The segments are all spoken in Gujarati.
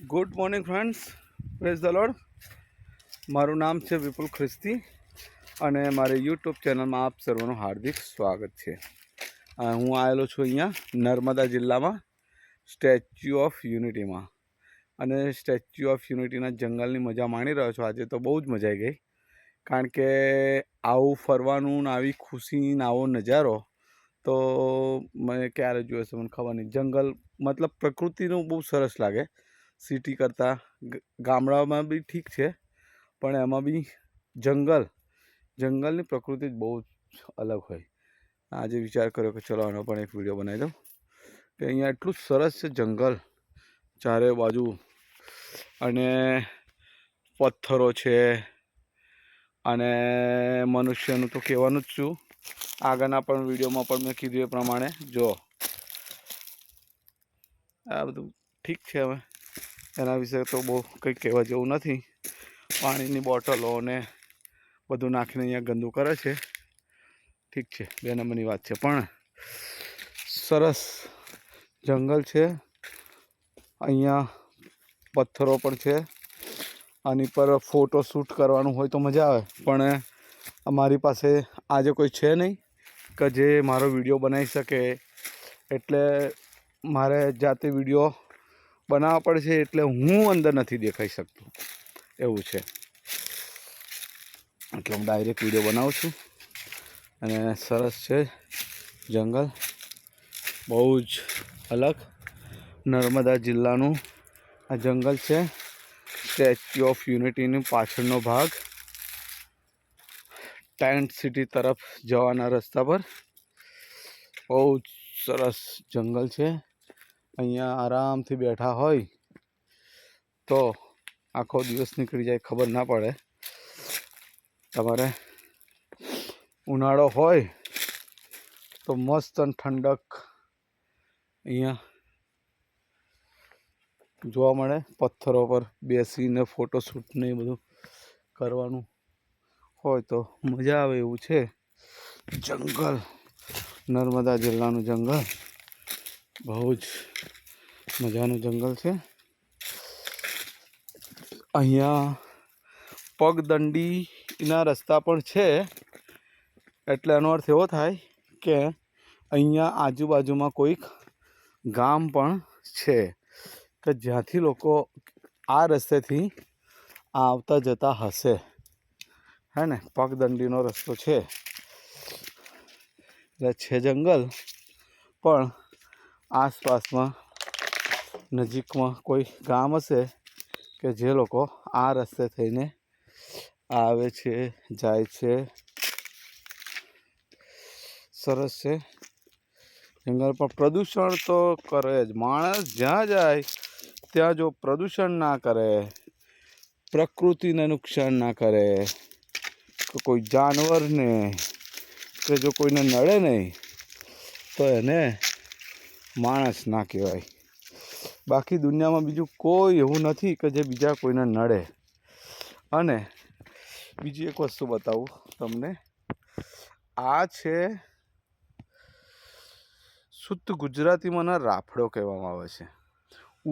Good morning friends, praise the lord. મારું નામ છે વિપુલ ખ્રિસ્તી અને મારી યુટ્યુબ ચેનલમાં આપ સર્વનું હાર્દિક સ્વાગત છે. હું આવેલો છું અહીંયા નર્મદા જિલ્લામાં સ્ટેચ્યુ ઓફ યુનિટીમાં, અને સ્ટેચ્યુ ઓફ યુનિટીના જંગલની મજા માણી રહ્યો છું. આજે તો બહુ જ મજા આવી ગઈ, કારણ કે આવું ફરવાનું ને આવી ખુશી ને આવો નજારો તો મેં ક્યારે જોયો છે મને ખબર નહીં. જંગલ મતલબ પ્રકૃતિનું બહુ સરસ લાગે. સિટી કરતાં ગામડામાં બી ઠીક છે, પણ એમાં બી જંગલની પ્રકૃતિ બહુ જ અલગ હોય. આજે વિચાર કર્યો કે ચલો આનો પણ એક વિડીયો બનાવી દઉં કે અહીંયા એટલું સરસ છે જંગલ ચારે બાજુ, અને પથ્થરો છે, અને મનુષ્યનું તો કહેવાનું જ છું. આગળના પણ વિડીયોમાં પણ મેં કીધું એ પ્રમાણે જો આ બધું ઠીક છે. હવે એના વિશે તો બહુ કંઈ કહેવા જેવું નથી. પાણીની બોટલો ને બધું નાખીને અહીંયા ગંદુ કરે છે. ઠીક છે, 2 નંબરની વાત છે, પણ સરસ જંગલ છે. અહીંયા પથ્થરો પણ છે. આની પર ફોટો શૂટ કરવાનું હોય તો મજા આવે, પણ અમારી પાસે આજે કોઈ છે નહીં કે જે મારો વિડીયો બનાવી શકે. એટલે મારે જાતે વિડીયો બનાવવા પડે છે, એટલે હું અંદર નથી દેખાઈ શકતો એવું છે. એટલે હું ડાયરેક્ટ વિડીયો બનાવું છું. અને સરસ છે જંગલ, બહુ જ અલગ નર્મદા જિલ્લાનું આ જંગલ છે. સ્ટેચ્યુ ઓફ યુનિટીની પાછળનો ભાગ ટેન્ટ સિટી તરફ જવાના રસ્તા પર બહુ જ સરસ જંગલ છે. અહીંયા આરામથી બેઠા હોય તો આખો દિવસ નીકળી જાય, ખબર ના પડે. તમારે ઉનાળો હોય તો મસ્ત અને ઠંડક અહીંયા જોવા મળે. પથ્થરો પર બેસીને ફોટોશૂટ ને એ બધું કરવાનું હોય તો મજા આવે એવું છે. જંગલ, નર્મદા જિલ્લાનું જંગલ બહુ જ મજાનું જંગલ છે. અહીંયા પગદંડીના રસ્તા પણ છે, એટલે એનો અર્થ એવો થાય કે અહીંયા આજુબાજુમાં કોઈક ગામ પણ છે કે જ્યાંથી લોકો આ રસ્તેથી આવતા જતા હશે. હે ને, પગદંડીનો રસ્તો છે એટલે છે જંગલ, પણ આસપાસમાં નજીકમાં કોઈ ગામ હશે કે જે લોકો આ રસ્તે થઈને આવે છે જાય છે. સરસ છે જંગલ, પણ પ્રદૂષણ તો કરે જ. માણસ જ્યાં જાય ત્યાં જો પ્રદૂષણ ના કરે, પ્રકૃતિને નુકસાન ના કરે, કે કોઈ જાનવરને કે જો કોઈને નડે નહીં તો એને માણસ ના કહેવાય. બાકી દુનિયામાં બીજું કોઈ એવું નથી કે જે બીજા કોઈને નડે. અને બીજી એક વસ્તુ બતાવું તમને. આ છે શુદ્ધ ગુજરાતીમાં રાફડો કહેવામાં આવે છે.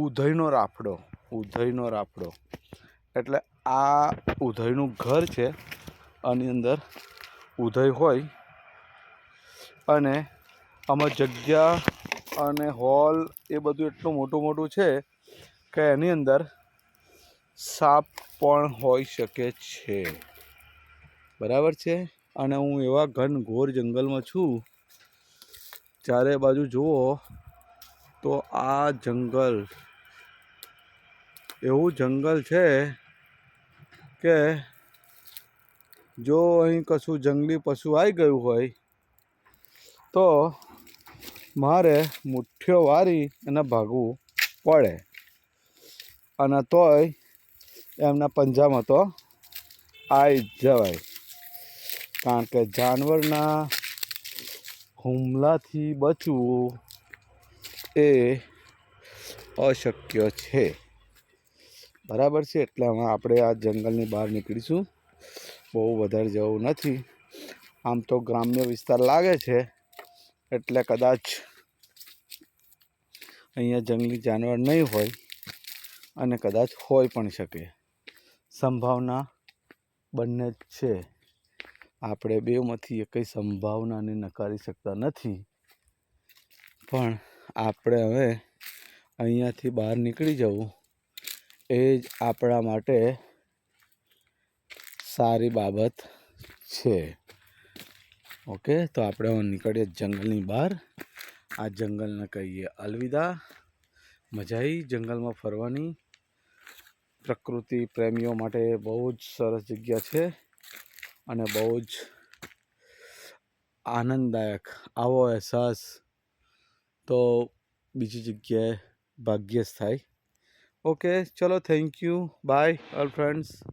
ઉધઈનો રાફડો. એટલે આ ઉધઈનું ઘર છે. આની અંદર ઉધઈ હોય, અને આમાં જગ્યા અને હોલ એ બધું એટલું મોટું છે કે એની અંદર સાપ પણ હોઈ શકે છે. બરાબર છે. અને હું એવા ઘનઘોર જંગલમાં છું, ચારે બાજુ જુઓ તો આ જંગલ એવું જંગલ છે કે જો અહીં કશું જંગલી પશુ આવી ગયું હોય તો મારે મુઠ્ઠીઓ વારી અને ભાગવું પડે, અને તોય એમના પંજામાં તો આવી જ જવાય. કારણ કે જાનવરના હુમલાથી બચવું એ અશક્ય છે. બરાબર છે. એટલે આપણે આ જંગલની બહાર નીકળીશું. બહુ વધારે જવું નથી. આમ તો ગ્રામ્ય વિસ્તાર લાગે છે, એટલે કદાચ અહીંયા જંગલી જાનવર નહીં હોય, અને કદાચ હોઈ પણ શકે. સંભાવના બંને જ છે. આપણે બેમાંથી એકઈ સંભાવનાને નકારી શકતા નથી. પણ આપણે હવે અહીંયાથી બહાર નીકળી જવું એ જ આપણા માટે સારી બાબત છે. ઓકે, તો આપણે નીકળીએ જંગલની બહાર. આ જંગલને કહીએ અલવિદા. મજા આવી જંગલમાં ફરવાની. પ્રકૃતિ પ્રેમીઓ માટે બહુ જ સરસ જગ્યા છે અને બહુ જ આનંદદાયક. આવો અહેસાસ તો બીજી જગ્યાએ ભાગ્યે જ થાય. ઓકે, ચલો, thank you, bye all friends.